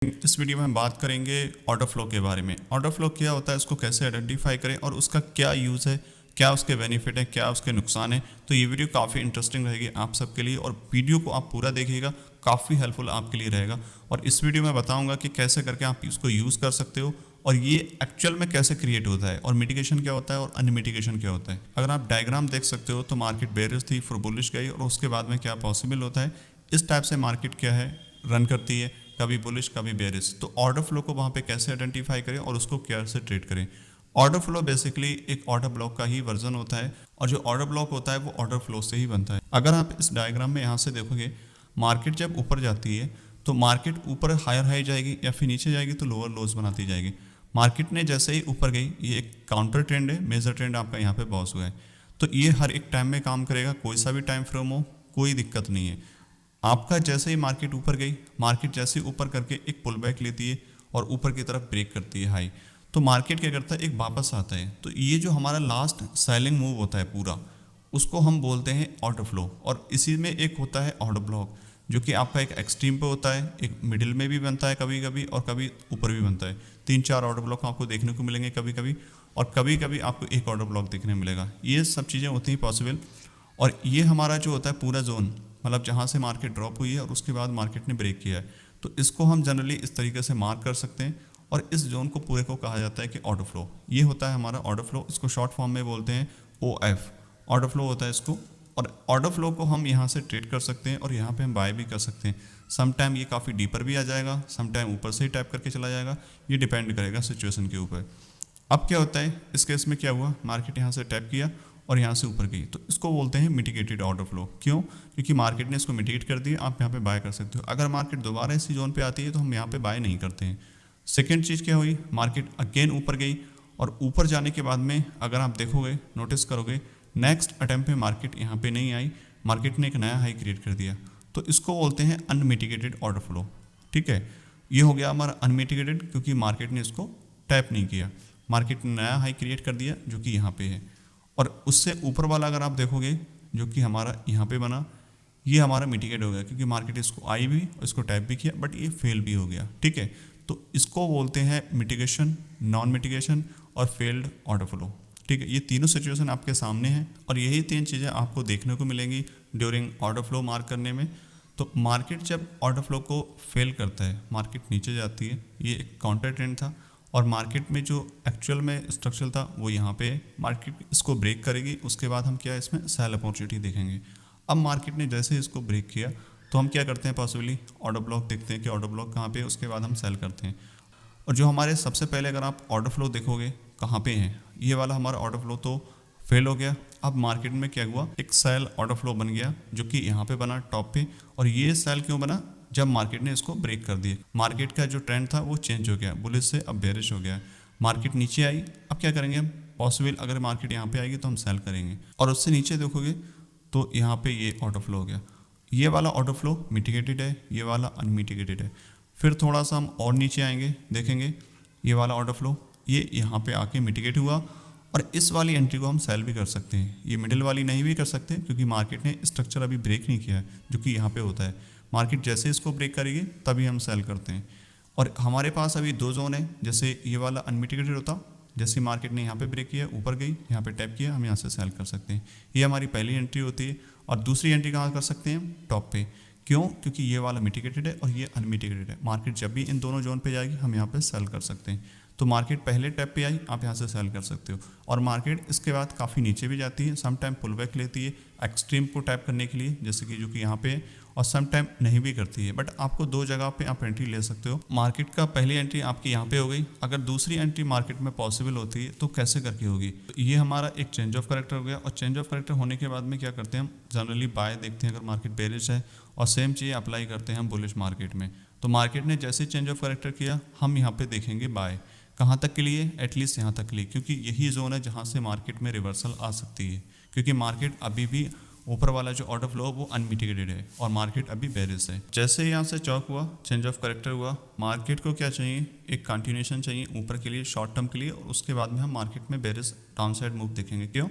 इस वीडियो में हम बात करेंगे ऑर्डर फ्लो के बारे में। ऑर्डर फ्लो क्या होता है, उसको कैसे आइडेंटिफाई करें और उसका क्या यूज़ है, क्या उसके बेनिफिट है, क्या उसके नुकसान है। तो ये वीडियो काफ़ी इंटरेस्टिंग रहेगी आप सबके लिए और वीडियो को आप पूरा देखिएगा, काफ़ी हेल्पफुल आपके लिए रहेगा। और इस वीडियो में बताऊंगा कि कैसे करके आप इसको यूज़ कर सकते हो और ये एक्चुअल में कैसे क्रिएट होता है और मिटिगेशन क्या होता है और अनमिटिगेशन क्या होता है। अगर आप डायग्राम देख सकते हो तो मार्केट बेयरिश थी, फिर बुलिश गई और उसके बाद में क्या पॉसिबल होता है, इस टाइप से मार्केट क्या है रन करती है, कभी बुलिश कभी बेयरिश। तो ऑर्डर फ्लो को वहाँ पे कैसे आइडेंटिफाई करें और उसको कैसे ट्रेड करें। ऑर्डर फ्लो बेसिकली एक ऑर्डर ब्लॉक का ही वर्जन होता है और जो ऑर्डर ब्लॉक होता है वो ऑर्डर फ्लो से ही बनता है। अगर आप इस डायग्राम में यहाँ से देखोगे, मार्केट जब ऊपर जाती है तो मार्केट ऊपर हायर हाई जाएगी या फिर नीचे जाएगी तो लोअर लोज बनाती जाएगी। मार्केट ने जैसे ही ऊपर गई, ये एक काउंटर ट्रेंड है, मेजर ट्रेंड आपका यहाँ पे बॉस हुआ है, तो ये हर एक टाइम में काम करेगा, कोई सा भी टाइम फ्रेम हो, कोई दिक्कत नहीं है। आपका जैसे ही मार्केट ऊपर गई, मार्केट जैसे ही ऊपर करके एक पुल बैक लेती है और ऊपर की तरफ ब्रेक करती है हाई, तो मार्केट क्या करता है, एक वापस आता है। तो ये जो हमारा लास्ट सेलिंग मूव होता है पूरा, उसको हम बोलते हैं ऑर्डर फ्लो। और इसी में एक होता है ऑर्डर ब्लॉक, जो कि आपका एक एक्सट्रीम पे होता है, एक मिडिल में भी बनता है कभी कभी और कभी ऊपर भी बनता है। 3-4 ऑर्डर ब्लॉक आपको देखने को मिलेंगे कभी कभी, और कभी कभी आपको एक ऑर्डर ब्लॉक देखने मिलेगा। ये सब चीज़ें होती हैं पॉसिबल। और ये हमारा जो होता है पूरा जोन, मतलब जहाँ से मार्केट ड्रॉप हुई है और उसके बाद मार्केट ने ब्रेक किया है, तो इसको हम जनरली इस तरीके से मार्क कर सकते हैं। और इस जोन को पूरे को कहा जाता है कि ऑर्डर फ्लो। ये होता है हमारा ऑर्डर फ्लो, इसको शॉर्ट फॉर्म में बोलते हैं OF, ऑर्डर फ्लो होता है इसको। और ऑर्डर फ्लो को हम यहाँ से ट्रेड कर सकते हैं और यहाँ पे हम बाय भी कर सकते हैं। सम टाइम ये काफ़ी डीपर भी आ जाएगा, सम टाइम ऊपर से ही टैप करके चला जाएगा, ये डिपेंड करेगा सिचुएशन के ऊपर। अब क्या होता है इस केस में, क्या हुआ, मार्केट यहाँ से टैप किया और यहाँ से ऊपर गई, तो इसको बोलते हैं मिटिगेटेड ऑर्डर फ्लो। क्यों? क्योंकि मार्केट ने इसको मिटिगेट कर दिया, आप यहाँ पे बाय कर सकते हो। अगर मार्केट दोबारा इसी जोन पे आती है तो हम यहाँ पे बाय नहीं करते हैं। सेकेंड चीज़ क्या हुई, मार्केट अगेन ऊपर गई और ऊपर जाने के बाद में अगर आप देखोगे, नोटिस करोगे, नेक्स्ट अटेम्प्ट में मार्केट यहाँ पे नहीं आई, मार्केट ने एक नया हाई क्रिएट कर दिया, तो इसको बोलते हैं अनमिटिगेटेड ऑर्डर फ्लो। ठीक है, ये हो गया हमारा अनमिटिगेटेड, क्योंकि मार्केट ने इसको टैप नहीं किया, मार्केट ने नया हाई क्रिएट कर दिया जो कि यहाँ पे है। और उससे ऊपर वाला अगर आप देखोगे, जो कि हमारा यहाँ पे बना, ये हमारा मिटिगेट हो गया, क्योंकि मार्केट इसको आई भी और इसको टैप भी किया, बट ये फेल भी हो गया। ठीक है, तो इसको बोलते हैं मिटिगेशन, नॉन मिटिगेशन और फेल्ड ऑर्डर फ्लो। ठीक है, ये तीनों सिचुएशन आपके सामने हैं और यही 3 चीज़ें आपको देखने को मिलेंगी ड्यूरिंग ऑर्डर फ्लो मार्क करने में। तो मार्केट जब ऑर्डर फ्लो को फेल करता है, मार्केट नीचे जाती है, ये एक काउंटर ट्रेंड था और मार्केट में जो एक्चुअल में स्ट्रक्चर था वो यहाँ पे है। मार्केट इसको ब्रेक करेगी, उसके बाद हम क्या इसमें सेल अपॉर्चुनिटी देखेंगे। अब मार्केट ने जैसे इसको ब्रेक किया तो हम क्या करते हैं, पॉसिबली ऑर्डर ब्लॉक देखते हैं कि ऑर्डर ब्लॉक कहाँ पे है, उसके बाद हम सेल करते हैं। और जो हमारे सबसे पहले अगर आप ऑर्डर फ्लो देखोगे कहाँ पे है, ये वाला हमारा ऑर्डर फ्लो तो फेल हो गया। अब मार्केट में क्या हुआ, एक सेल ऑर्डर फ्लो बन गया जो कि यहाँ पे बना टॉप पे। और ये सेल क्यों बना, जब मार्केट ने इसको ब्रेक कर दिया, मार्केट का जो ट्रेंड था वो चेंज हो गया, बुलिश से अब बेरिश हो गया, मार्केट नीचे आई। अब क्या करेंगे हम, पॉसिबल अगर मार्केट यहाँ पे आएगी तो हम सेल करेंगे। और उससे नीचे देखोगे तो यहाँ पे ये ऑर्डर फ्लो हो गया, ये वाला ऑर्डर फ्लो मिटिगेटेड है, ये वाला अनमिटिगेटेड है। फिर थोड़ा सा हम और नीचे आएंगे, देखेंगे ये वाला ऑर्डर फ्लो, ये यहाँ पे आके मिटिगेट हुआ और इस वाली एंट्री को हम सेल भी कर सकते हैं। ये मिडिल वाली नहीं भी कर सकते क्योंकि मार्केट ने स्ट्रक्चर अभी ब्रेक नहीं किया है, जो कि यहाँ पे होता है। मार्केट जैसे इसको ब्रेक करेगी तभी हम सेल करते हैं। और हमारे पास अभी 2 जोन है, जैसे ये वाला अनमिटिगेटेड होता, जैसे मार्केट ने यहाँ पे ब्रेक किया, ऊपर गई, यहाँ पे टैप किया, हम यहाँ से सेल कर सकते हैं। ये हमारी पहली एंट्री होती है। और दूसरी एंट्री कहाँ कर सकते हैं, टॉप पे। क्यों? क्योंकि ये वाला मिटिगेटेड है और ये अनमिटिगेटेड है। मार्केट जब भी इन दोनों जोन पे जाएगी हम यहाँ पे सेल कर सकते हैं। तो मार्केट पहले टैप पे आई, आप यहाँ से सेल कर सकते हो। और मार्केट इसके बाद काफ़ी नीचे भी जाती है, सम टाइम पुल बैक लेती है एक्सट्रीम को टैप करने के लिए, जैसे कि जो कि यहाँ पे है, और सम टाइम नहीं भी करती है। बट आपको 2 जगह पे आप एंट्री ले सकते हो। मार्केट का पहली एंट्री आपकी यहाँ पे हो गई, अगर दूसरी एंट्री मार्केट में पॉसिबल होती है तो कैसे करके होगी, तो ये हमारा एक चेंज ऑफ करेक्टर हो गया। और चेंज ऑफ करेक्टर होने के बाद में क्या करते हैं, हम जनरली बाय देखते हैं अगर मार्केट बेरिश है, और सेम चीज़ अप्लाई करते हैं हम बुलिश मार्केट में। तो मार्केट ने जैसे चेंज ऑफ करेक्टर किया, हम यहाँ पे देखेंगे बाय, कहाँ तक के लिए, एटलीस्ट यहाँ तक के लिए, क्योंकि यही जोन है जहाँ से मार्केट में रिवर्सल आ सकती है। क्योंकि मार्केट अभी भी ऊपर वाला जो ऑर्डर फ्लो वो अनमिटिगेटेड है और मार्केट अभी बेरिश है। जैसे यहाँ से चौक हुआ, चेंज ऑफ करेक्टर हुआ, मार्केट को क्या चाहिए, एक कंटिन्यूएशन चाहिए ऊपर के लिए, शॉर्ट टर्म के लिए, और उसके बाद में हम मार्केट में बेरिश डाउन साइड मूव देखेंगे। क्यों?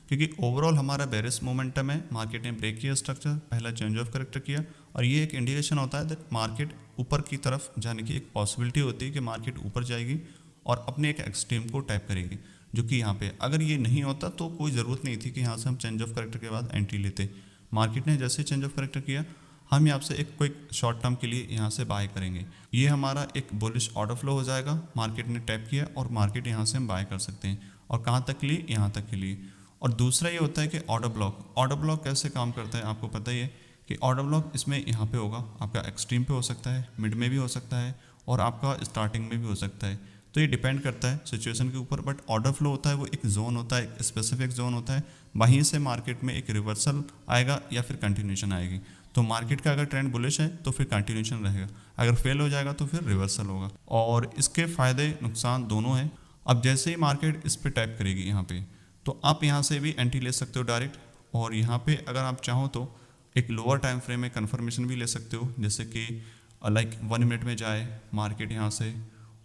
क्योंकि ओवरऑल हमारा बेरिश मोमेंटम है, मार्केट ने ब्रेक किया स्ट्रक्चर, पहला चेंज ऑफ करेक्टर किया, और ये एक इंडिकेशन होता है दैट मार्केट ऊपर की तरफ जाने की एक पॉसिबिलिटी होती है कि मार्केट ऊपर जाएगी और अपने एक एक्सट्रीम को टैप करेगी, जो कि यहाँ पे अगर ये नहीं होता तो कोई ज़रूरत नहीं थी कि यहाँ से हम चेंज ऑफ करेक्टर के बाद एंट्री लेते। मार्केट ने जैसे चेंज ऑफ करेक्टर किया, हम यहाँ से एक क्विक शॉर्ट टर्म के लिए यहाँ से बाय करेंगे। ये हमारा एक बुलिश ऑर्डर फ्लो हो जाएगा, मार्केट ने टैप किया और मार्केट यहाँ से हम बाय कर सकते हैं। और कहाँ तक के लिए? यहाँ तक के लिए। और दूसरा ये होता है कि ऑर्डर ब्लॉक। ऑर्डर ब्लॉक कैसे काम करता है आपको पता ही है कि ऑर्डर ब्लॉक इसमें यहाँ पे होगा, आपका एक्सट्रीम पे हो सकता है, मिड में भी हो सकता है और आपका स्टार्टिंग में भी हो सकता है। तो ये डिपेंड करता है सिचुएशन के ऊपर। बट ऑर्डर फ्लो होता है वो एक जोन होता है, एक स्पेसिफिक जोन होता है, वहीं से मार्केट में एक रिवर्सल आएगा या फिर कंटिन्यूशन आएगी। तो मार्केट का अगर ट्रेंड बुलिश है तो फिर कंटिन्यूशन रहेगा, अगर फेल हो जाएगा तो फिर रिवर्सल होगा। और इसके फ़ायदे नुकसान दोनों हैं। अब जैसे ही मार्केट इस पर टैप करेगी यहाँ पे, तो आप यहाँ से भी एंट्री ले सकते हो डायरेक्ट। और यहाँ पे अगर आप चाहो तो एक लोअर टाइम फ्रेम में कन्फर्मेशन भी ले सकते हो, जैसे कि लाइक 1 मिनट में जाए मार्केट यहाँ से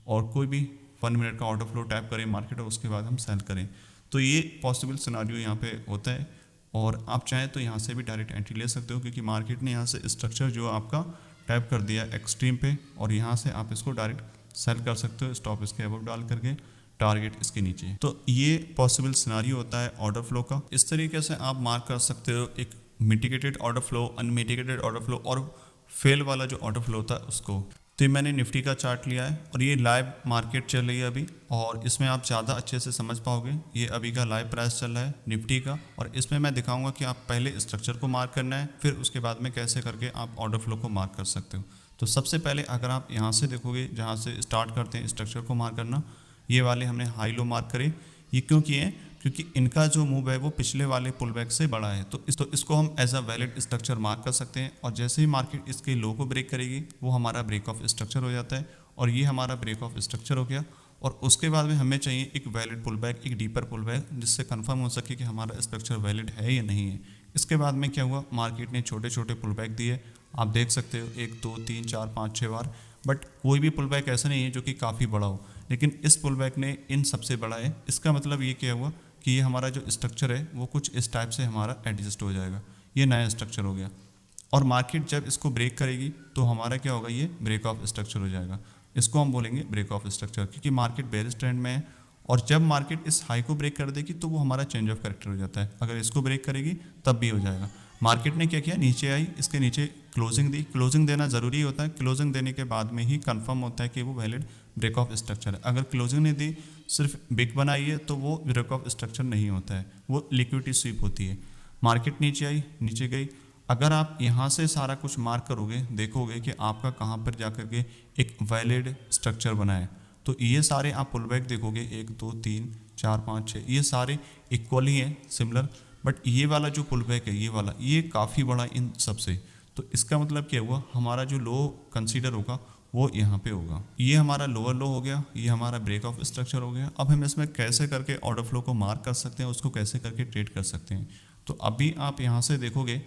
और कोई भी 1 मिनट का ऑर्डर फ्लो टैप करें मार्केट और उसके बाद हम सेल करें। तो ये पॉसिबल सिनारियो यहाँ पे होता है। और आप चाहें तो यहाँ से भी डायरेक्ट एंट्री ले सकते हो, क्योंकि मार्केट ने यहाँ से स्ट्रक्चर जो आपका टैप कर दिया एक्सट्रीम पे, और यहाँ से आप इसको डायरेक्ट सेल कर सकते हो स्टॉप इसके अबव डाल करके, टारगेट इसके नीचे। तो ये पॉसिबल सिनारियो होता है ऑर्डर फ्लो का। इस तरीके से आप मार्क कर सकते हो एक mitigated order flow, unmitigated order flow और फेल वाला जो ऑर्डर फ्लो होता है उसको। तो ये मैंने निफ्टी का चार्ट लिया है और ये लाइव मार्केट चल रही है अभी, और इसमें आप ज़्यादा अच्छे से समझ पाओगे। ये अभी का लाइव प्राइस चल रहा है निफ्टी का, और इसमें मैं दिखाऊंगा कि आप पहले स्ट्रक्चर को मार्क करना है, फिर उसके बाद में कैसे करके आप ऑर्डर फ्लो को मार्क कर सकते हो। तो सबसे पहले अगर आप यहाँ से देखोगे, जहाँ से स्टार्ट करते हैं स्ट्रक्चर को मार्क करना, ये वाले हमने हाई लो मार्क करे। ये क्यों किए हैं? क्योंकि इनका जो मूव है वो पिछले वाले पुल बैक से बड़ा है, तो इसको हम as a valid structure mark कर सकते हैं। और जैसे ही मार्केट इसके लो को ब्रेक करेगी वो हमारा ब्रेक ऑफ स्ट्रक्चर हो जाता है, और ये हमारा ब्रेक ऑफ स्ट्रक्चर हो गया। और उसके बाद में हमें चाहिए एक वैलिड पुल बैक, एक डीपर पुल बैक, जिससे कंफर्म हो सके कि हमारा स्ट्रक्चर वैलिड है या नहीं है। इसके बाद में क्या हुआ, मार्केट ने छोटे छोटे पुल बैक दिए, आप देख सकते हो 1 2 3 4 5 6 बार। बट कोई भी पुल बैक ऐसा नहीं है जो कि काफ़ी बड़ा हो, लेकिन इस पुल बैक ने इन सबसे बड़ा है। इसका मतलब ये क्या हुआ कि ये हमारा जो स्ट्रक्चर है वो कुछ इस टाइप से हमारा एडजस्ट हो जाएगा, ये नया स्ट्रक्चर हो गया। और मार्केट जब इसको ब्रेक करेगी तो हमारा क्या होगा, ये ब्रेक ऑफ स्ट्रक्चर हो जाएगा। इसको हम बोलेंगे ब्रेक ऑफ स्ट्रक्चर, क्योंकि मार्केट बेयरिश ट्रेंड में है। और जब मार्केट इस हाई को ब्रेक कर देगी तो वो हमारा चेंज ऑफ कैरेक्टर हो जाता है। अगर इसको ब्रेक करेगी तब भी हो जाएगा। मार्केट ने क्या किया, नीचे आई, इसके नीचे क्लोजिंग दी। क्लोजिंग देना ज़रूरी होता है, क्लोजिंग देने के बाद में ही कंफर्म होता है कि वो वैलिड ब्रेक ऑफ स्ट्रक्चर है। अगर क्लोजिंग नहीं दी, सिर्फ बिग बनाई है, तो वो ब्रेक ऑफ स्ट्रक्चर नहीं होता है, वो लिक्विडिटी स्वीप होती है। मार्केट नीचे आई, नीचे गई। अगर आप यहाँ से सारा कुछ मार्क करोगे, देखोगे कि आपका कहाँ पर जा कर के एक वैलिड स्ट्रक्चर बना है। तो ये सारे आप पुल बैक देखोगे 1 2 3 4 5 6, ये सारे इक्वल ही हैं, सिमिलर। बट ये वाला जो पुल बैक है, ये वाला, ये काफ़ी बड़ा इन सबसे। तो इसका मतलब क्या हुआ, हमारा जो लो कंसीडर होगा वो यहाँ पे होगा। ये हमारा लोअर लो हो गया, ये हमारा ब्रेक ऑफ स्ट्रक्चर हो गया। अब हम इसमें कैसे करके ऑर्डर फ्लो को मार्क कर सकते हैं, उसको कैसे करके ट्रेड कर सकते हैं। तो अभी आप यहाँ से देखोगे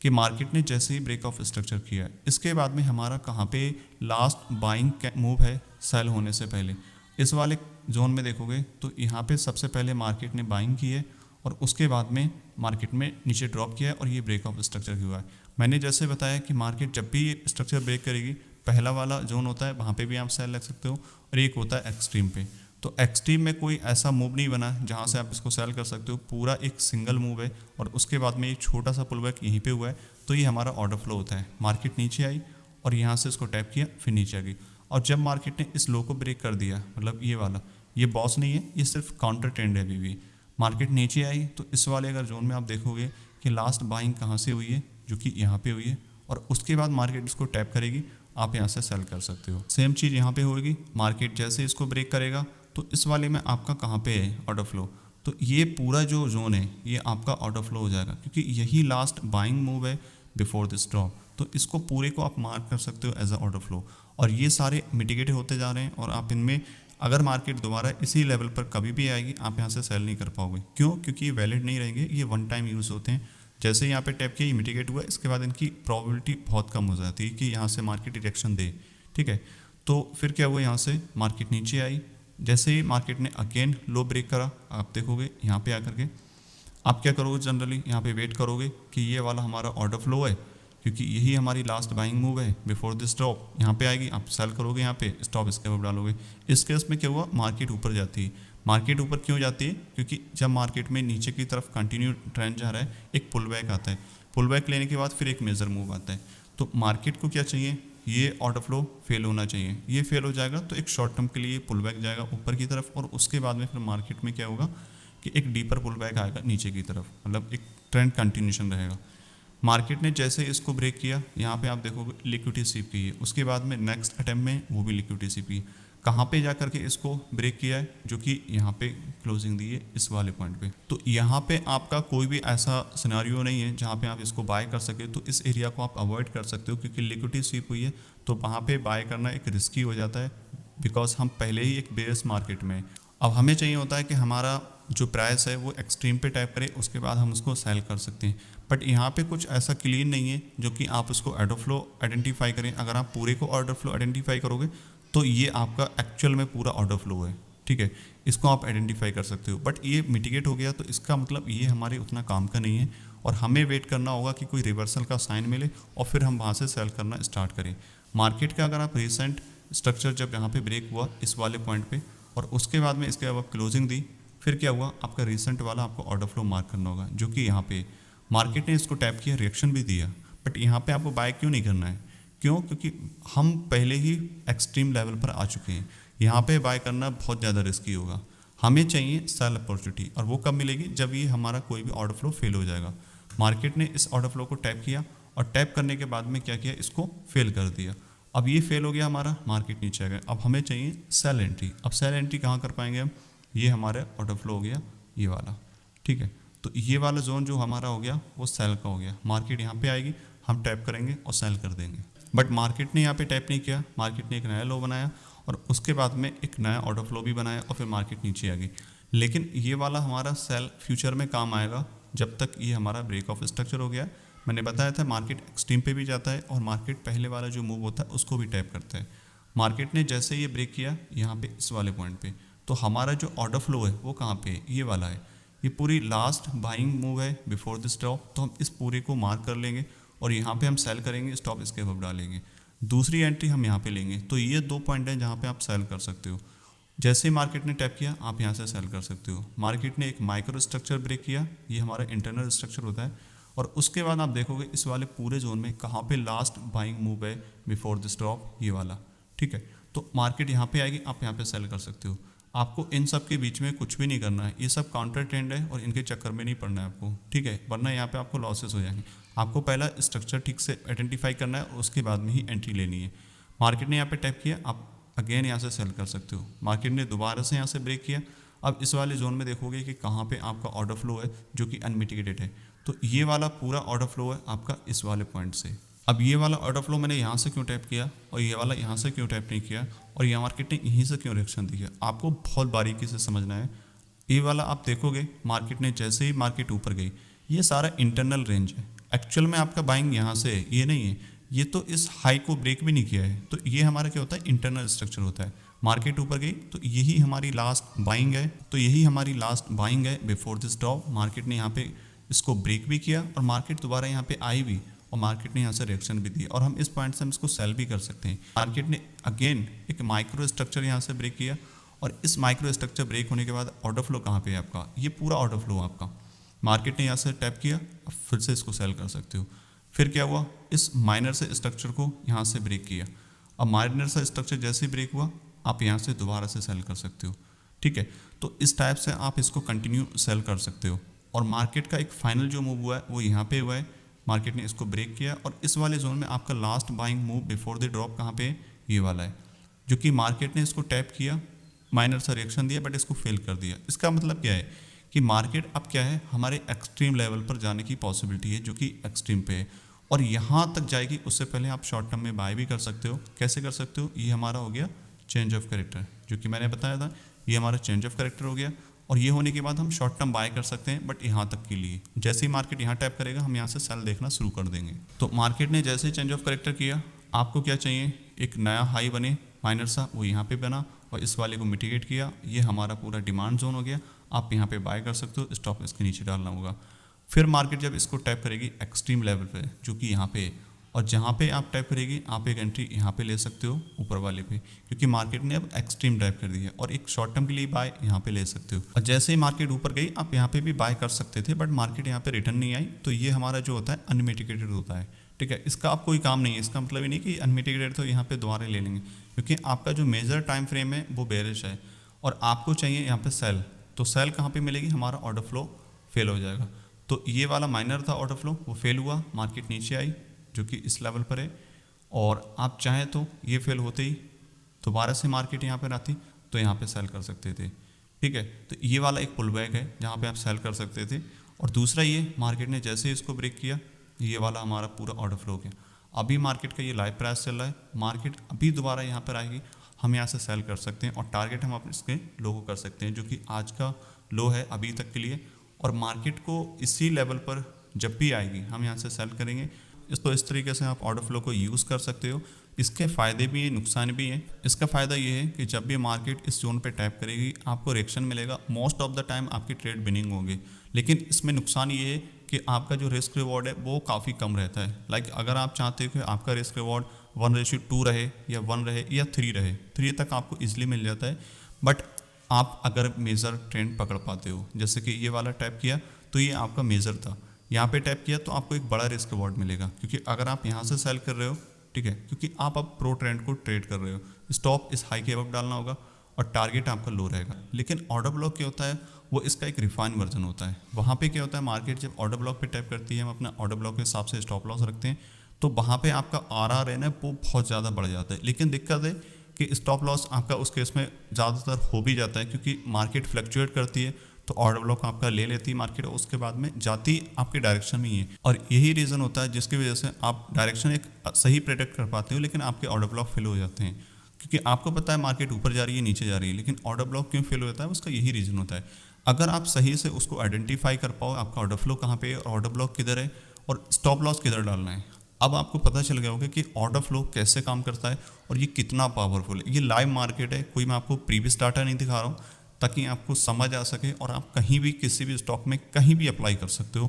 कि मार्केट ने जैसे ही ब्रेक ऑफ स्ट्रक्चर किया, इसके बाद में हमारा कहाँ पे लास्ट बाइंग मूव है सेल होने से पहले। इस वाले जोन में देखोगे तो यहाँ पे सबसे पहले मार्केट ने बाइंग की है, और उसके बाद में मार्केट में नीचे ड्रॉप किया है, और ये ब्रेक ऑफ स्ट्रक्चर हुआ है। मैंने जैसे बताया कि मार्केट जब भी ये स्ट्रक्चर ब्रेक करेगी, पहला वाला जोन होता है वहाँ पे भी आप सेल लग सकते हो, और एक होता है एक्सट्रीम पे। तो एक्सट्रीम में कोई ऐसा मूव नहीं बना जहाँ से आप इसको सेल कर सकते हो, पूरा एक सिंगल मूव है, और उसके बाद में एक छोटा सा पुल बैक यहीं पे हुआ है। तो ये हमारा ऑर्डर फ्लो होता है। मार्केट नीचे आई और यहाँ से इसको टैप किया, फिर नीचे आ गई। और जब मार्केट ने इस लो को ब्रेक कर दिया, मतलब ये वाला, ये बॉस नहीं है, ये सिर्फ काउंटर ट्रेंड है अभी भी। मार्केट नीचे आई तो इस वाले अगर जोन में आप देखोगे कि लास्ट बाइंग कहाँ से हुई है, जो कि यहाँ पे हुई है, और उसके बाद मार्केट इसको टैप करेगी, आप यहाँ से सेल कर सकते हो। सेम चीज़ यहाँ पे होगी, मार्केट जैसे इसको ब्रेक करेगा तो इस वाले में आपका कहाँ पे है ऑर्डर फ्लो, तो ये पूरा जो जोन है ये आपका ऑर्डर फ्लो हो जाएगा, क्योंकि यही लास्ट बाइंग मूव है बिफोर दिस ड्रॉप। तो इसको पूरे को आप मार्क कर सकते हो एज अ ऑर्डर फ्लो। और ये सारे मिटिगेट होते जा रहे हैं, और आप इनमें अगर मार्केट दोबारा इसी लेवल पर कभी भी आएगी, आप यहाँ से सेल नहीं कर पाओगे। क्यों? क्योंकि ये वैलिड नहीं रहेंगे, ये वन टाइम यूज़ होते हैं। जैसे यहाँ पे टैप किया, ये मिटिगेट हुआ, इसके बाद इनकी प्रोबेबिलिटी बहुत कम हो जाती है कि यहाँ से मार्केट डिरेक्शन दे। ठीक है, तो फिर क्या हुआ, यहाँ से मार्केट नीचे आई। जैसे ही मार्केट ने अगेन लो ब्रेक करा, आप देखोगे यहाँ पे आकर के आप क्या करोगे, जनरली यहाँ पे वेट करोगे कि ये वाला हमारा ऑर्डर फ्लो है, क्योंकि यही हमारी लास्ट बाइंग मूव है बिफोर दिस ड्रॉप। यहाँ पे आएगी, आप सेल करोगे, यहाँ पे स्टॉप इसके ऊपर डालोगे। इस केस में क्या हुआ, मार्केट ऊपर जाती है। मार्केट ऊपर क्यों जाती है, क्योंकि जब मार्केट में नीचे की तरफ कंटिन्यू ट्रेंड जा रहा है, एक पुल बैक आता है, पुल बैक लेने के बाद फिर एक मेजर मूव आता है। तो मार्केट को क्या चाहिए, ये ऑर्डर फ्लो फेल होना चाहिए। ये फेल हो जाएगा तो एक शॉर्ट टर्म के लिए पुल बैक जाएगा ऊपर की तरफ, और उसके बाद में फिर मार्केट में क्या होगा कि एक डीपर पुल बैक आएगा नीचे की तरफ, मतलब एक ट्रेंड कंटिन्यूशन रहेगा। मार्केट ने जैसे इसको ब्रेक किया, यहाँ पे आप देखोगे लिक्विडिटी स्वीप की है, उसके बाद में नेक्स्ट अटेम्प्ट में वो भी लिक्विडिटी स्वीप की। कहाँ पे जा करके इसको ब्रेक किया है, जो कि यहाँ पे क्लोजिंग दी है इस वाले पॉइंट पे। तो यहाँ पे आपका कोई भी ऐसा सिनेरियो नहीं है जहाँ पे आप इसको बाय कर सके, तो इस एरिया को आप अवॉइड कर सकते हो, क्योंकि लिक्विडिटी स्वीप हुई है तो वहाँ पे बाय करना एक रिस्की हो जाता है, बिकॉज हम पहले ही एक बेयर्स मार्केट में। अब हमें चाहिए होता है कि हमारा जो प्राइस है वो एक्सट्रीम पे टैप करे, उसके बाद हम उसको सेल कर सकते हैं। बट यहाँ पे कुछ ऐसा क्लीन नहीं है जो कि आप उसको ऑर्डर फ्लो आइडेंटिफाई करें। अगर आप पूरे को ऑर्डर फ्लो आइडेंटिफाई करोगे तो ये आपका एक्चुअल में पूरा ऑर्डर फ्लो है, ठीक है, इसको आप आइडेंटिफाई कर सकते हो। बट ये मिटिगेट हो गया तो इसका मतलब ये हमारे उतना काम का नहीं है, और हमें वेट करना होगा कि कोई रिवर्सल का साइन मिले और फिर हम वहाँ से सेल करना स्टार्ट करें। मार्केट का अगर आप रिसेंट स्ट्रक्चर जब यहाँ पे ब्रेक हुआ इस वाले पॉइंट पे, और उसके बाद में इसके अब क्लोजिंग दी, फिर क्या हुआ, आपका रिसेंट वाला आपको ऑर्डर फ्लो मार्क करना होगा, जो कि यहाँ पे मार्केट ने इसको टैप किया, रिएक्शन भी दिया। बट यहाँ पे आपको बाय क्यों नहीं करना है, क्यों, क्योंकि हम पहले ही एक्सट्रीम लेवल पर आ चुके हैं। यहाँ पे बाय करना बहुत ज़्यादा रिस्की होगा। हमें चाहिए सेल अपॉर्चुनिटी, और वो कब मिलेगी, जब ये हमारा कोई भी ऑर्डर फ्लो फेल हो जाएगा। मार्केट ने इस ऑर्डर फ्लो को टैप किया, और टैप करने के बाद में क्या किया, इसको फेल कर दिया। अब ये फेल हो गया हमारा, मार्केट नीचे आ गया। अब हमें चाहिए सेल एंट्री। अब सेल एंट्री कहाँ कर पाएंगे हम, ये हमारा ऑर्डर फ्लो हो गया ये वाला, ठीक है। तो ये वाला जोन जो हमारा हो गया वो सेल का हो गया। मार्केट यहाँ पे आएगी, हम टैप करेंगे और सेल कर देंगे। बट मार्केट ने यहाँ पे टैप नहीं किया, मार्केट ने एक नया लो बनाया, और उसके बाद में एक नया ऑर्डर फ्लो भी बनाया, और फिर मार्केट नीचे आ गई। लेकिन ये वाला हमारा सेल फ्यूचर में काम आएगा जब तक ये हमारा ब्रेक ऑफ स्ट्रक्चर हो गया। मैंने बताया था मार्केट एक्सट्रीम पे भी जाता है, और मार्केट पहले वाला जो मूव होता है उसको भी टैप करता है। मार्केट ने जैसे ये ब्रेक किया यहाँ पे इस वाले पॉइंट पे, तो हमारा जो ऑर्डर फ्लो है वो कहाँ पे है, ये वाला है। ये पूरी लास्ट बाइंग मूव है बिफोर दिस ड्रॉप, तो हम इस पूरे को मार्क कर लेंगे, और यहाँ पे हम सेल करेंगे, स्टॉप इसके अब डालेंगे, दूसरी एंट्री हम यहाँ पे लेंगे। तो ये 2 पॉइंट हैं जहाँ पे आप सेल कर सकते हो। जैसे ही मार्केट ने टैप किया, आप यहाँ से सेल कर सकते हो। मार्केट ने एक माइक्रो स्ट्रक्चर ब्रेक किया, ये हमारा इंटरनल स्ट्रक्चर होता है, और उसके बाद आप देखोगे इस वाले पूरे जोन में कहाँ पे लास्ट बाइंग मूव है बिफोर दिस ड्रॉप, ये वाला, ठीक है। तो मार्केट यहाँ पे आएगी, आप यहाँ पे सेल कर सकते हो। आपको इन सब के बीच में कुछ भी नहीं करना है, ये सब काउंटर ट्रेंड है, और इनके चक्कर में नहीं पड़ना है आपको, ठीक है, वरना यहाँ पे आपको लॉसेस हो जाएंगे। आपको पहला स्ट्रक्चर ठीक से आइडेंटिफाई करना है, और उसके बाद में ही एंट्री लेनी है। मार्केट ने यहाँ पे टैप किया, आप अगेन यहाँ से सेल कर सकते हो। मार्केट ने दोबारा से यहाँ से ब्रेक किया, अब इस वाले जोन में देखोगे कि कहाँ पे आपका ऑर्डर फ्लो है जो कि अनमिटिगेटेड है। तो ये वाला पूरा ऑर्डर फ्लो है आपका इस वाले पॉइंट से। अब ये वाला ऑर्डर फ्लो मैंने यहाँ से क्यों टैप किया, और ये वाला यहाँ से क्यों टैप नहीं किया, और ये मार्केट ने यहीं से क्यों रिएक्शन दी है, आपको बहुत बारीकी से समझना है। ये वाला आप देखोगे, मार्केट ने जैसे ही मार्केट ऊपर गई, ये सारा इंटरनल रेंज है। एक्चुअल में आपका बाइंग यहाँ से है, ये नहीं है। ये तो इस हाई को ब्रेक भी नहीं किया है, तो ये हमारा क्या होता है, इंटरनल स्ट्रक्चर होता है। मार्केट ऊपर गई तो यही हमारी लास्ट बाइंग है, तो यही हमारी लास्ट बाइंग है बिफोर दिस ड्रॉप। मार्केट ने यहाँ पे इसको ब्रेक भी किया, और मार्केट दोबारा यहाँ पे आई भी, और मार्केट ने यहाँ से रिएक्शन भी दी, और हम इस पॉइंट से हम इसको सेल भी कर सकते हैं। मार्केट ने अगेन एक माइक्रो स्ट्रक्चर यहाँ से ब्रेक किया, और इस माइक्रो स्ट्रक्चर ब्रेक होने के बाद ऑर्डर फ्लो कहाँ पे है आपका, ये पूरा ऑर्डर फ्लो आपका। मार्केट ने यहाँ से टैप किया, अब फिर से इसको सेल कर सकते हो। फिर क्या हुआ, इस माइनर से स्ट्रक्चर को यहाँ से ब्रेक किया। अब माइनर से स्ट्रक्चर जैसे ही ब्रेक हुआ, आप यहाँ से दोबारा से सेल कर सकते हो, ठीक है। तो इस टाइप से आप इसको कंटिन्यू सेल कर सकते हो। और मार्केट का एक फाइनल जो मूव हुआ है वो यहाँ पे हुआ है, मार्केट ने इसको ब्रेक किया, और इस वाले जोन में आपका last buying move before the drop कहाँ पे, ये वाला है, जो कि मार्केट ने इसको टैप किया, माइनर सा रिएक्शन दिया, बट इसको फेल कर दिया। इसका मतलब क्या है कि मार्केट अब क्या है, हमारे एक्सट्रीम लेवल पर जाने की पॉसिबिलिटी है, जो कि एक्सट्रीम पे है, और यहाँ तक जाएगी। उससे पहले आप शॉर्ट टर्म में बाय भी कर सकते हो। कैसे कर सकते हो, ये हमारा हो गया चेंज ऑफ कैरेक्टर, जो कि मैंने बताया था, ये हमारा चेंज ऑफ कैरेक्टर हो गया, और ये होने के बाद हम शॉर्ट टर्म बाय कर सकते हैं, बट यहाँ तक के लिए। जैसे ही मार्केट यहाँ टैप करेगा, हम यहाँ से सेल देखना शुरू कर देंगे। तो मार्केट ने जैसे ही चेंज ऑफ कैरेक्टर किया, आपको क्या चाहिए, एक नया हाई बने माइनर सा, वो यहाँ पे बना, और इस वाले को मिटिगेट किया। ये हमारा पूरा डिमांड जोन हो गया, आप यहाँ पे बाय कर सकते हो, स्टॉप इसके नीचे डालना होगा। फिर मार्केट जब इसको टैप करेगी एक्सट्रीम लेवल पे, जो कि यहाँ पे, और जहाँ पे आप टैप करेगी आप एक एंट्री यहाँ पे ले सकते हो ऊपर वाले पे, क्योंकि मार्केट ने अब एक्सट्रीम ड्राइव कर दी है, और एक शॉर्ट टर्म के लिए बाय यहाँ पे ले सकते हो। और जैसे ही मार्केट ऊपर गई आप यहाँ पे भी बाय कर सकते थे, बट मार्केट यहाँ पे रिटर्न नहीं आई, तो ये हमारा जो होता है अनमिटिगेटेड होता है। ठीक है, इसका आप कोई काम नहीं है, इसका मतलब ये नहीं कि अनमिटिगेटेड तो यहाँ पे दोबारा ले लेंगे, क्योंकि आपका जो मेजर टाइम फ्रेम है वो बेरिश है और आपको चाहिए यहाँ पे सेल। तो सेल कहाँ पे मिलेगी, हमारा ऑर्डर फ्लो फेल हो जाएगा। तो ये वाला माइनर था ऑर्डर फ्लो, वो फेल हुआ, मार्केट नीचे आई जो कि इस लेवल पर है, और आप चाहें तो ये फेल होते ही दोबारा से मार्केट यहाँ पर आती तो यहाँ पे सेल कर सकते थे। ठीक है, तो ये वाला एक पुल बैक है जहाँ पे आप सेल कर सकते थे। और दूसरा ये मार्केट ने जैसे इसको ब्रेक किया, ये वाला हमारा पूरा ऑर्डर फ्लो गया। अभी मार्केट का ये लाइव प्राइस चल रहा है, मार्केट अभी दोबारा यहाँ पर आएगी, हम यहाँ से सेल कर सकते हैं और टारगेट हम अपने इसके लो को कर सकते हैं, जो कि आज का लो है अभी तक के लिए। और मार्केट को इसी लेवल पर जब भी आएगी हम यहाँ से सेल करेंगे। इस तरीके से आप ऑर्डर फ्लो को यूज़ कर सकते हो। इसके फ़ायदे भी हैं, नुकसान भी हैं। इसका फ़ायदा ये है कि जब भी मार्केट इस जोन पे टैप करेगी आपको रिएक्शन मिलेगा, मोस्ट ऑफ द टाइम आपकी ट्रेड विनिंग होगी। लेकिन इसमें नुकसान ये है कि आपका जो रिस्क रिवॉर्ड है वो काफ़ी कम रहता है। लाइक अगर आप चाहते हो कि आपका रिस्क रिवॉर्ड 1:2 रहे या 1 रहे या 3 रहे, 3 तक आपको ईजिली मिल जाता है। बट आप अगर मेजर ट्रेंड पकड़ पाते हो, जैसे कि ये वाला टैप किया तो ये आपका मेजर था, यहाँ पे टैप किया तो आपको एक बड़ा रिस्क रिवॉर्ड मिलेगा, क्योंकि अगर आप यहाँ से सेल कर रहे हो, ठीक है, क्योंकि आप अब प्रो ट्रेंड को ट्रेड कर रहे हो, स्टॉप इस हाई के अब डालना होगा और टारगेट आपका लो रहेगा। लेकिन ऑर्डर ब्लॉक क्या होता है, वो इसका एक रिफाइन वर्जन होता है। वहाँ पे क्या होता है, मार्केट जब ऑर्डर ब्लॉक पे टैप करती है, हम अपना ऑर्डर ब्लॉक के हिसाब से स्टॉप लॉस रखते हैं, तो वहाँ पे आपका आरआर है ना वो बहुत ज़्यादा बढ़ जाता है। लेकिन दिक्कत है कि स्टॉप लॉस आपका उस केस में ज़्यादातर हो भी जाता है, क्योंकि मार्केट फ्लक्चुएट करती है, तो ऑर्डर ब्लॉक आपका ले लेती है मार्केट, और उसके बाद में जाती आपके डायरेक्शन में ही है। और यही रीज़न होता है जिसकी वजह से आप डायरेक्शन एक सही प्रेडिक्ट कर पाते हो, लेकिन आपके ऑर्डर ब्लॉक फेल हो जाते हैं, क्योंकि आपको पता है मार्केट ऊपर जा रही है नीचे जा रही है, लेकिन ऑर्डर ब्लॉक क्यों फेल हो जाता है, उसका यही रीज़न होता है। अगर आप सही से उसको आइडेंटिफाई कर पाओ, आपका ऑर्डर फ्लो कहाँ पे है, ऑर्डर ब्लॉक किधर है और स्टॉप लॉस किधर डालना है, अब आपको पता चल गया होगा कि ऑर्डर फ्लो कैसे काम करता है और ये कितना पावरफुल है। ये लाइव मार्केट है, कोई मैं आपको प्रीवियस डाटा नहीं दिखा रहा हूँ, ताकि आपको समझ आ सके और आप कहीं भी किसी भी स्टॉक में कहीं भी अप्लाई कर सकते हो।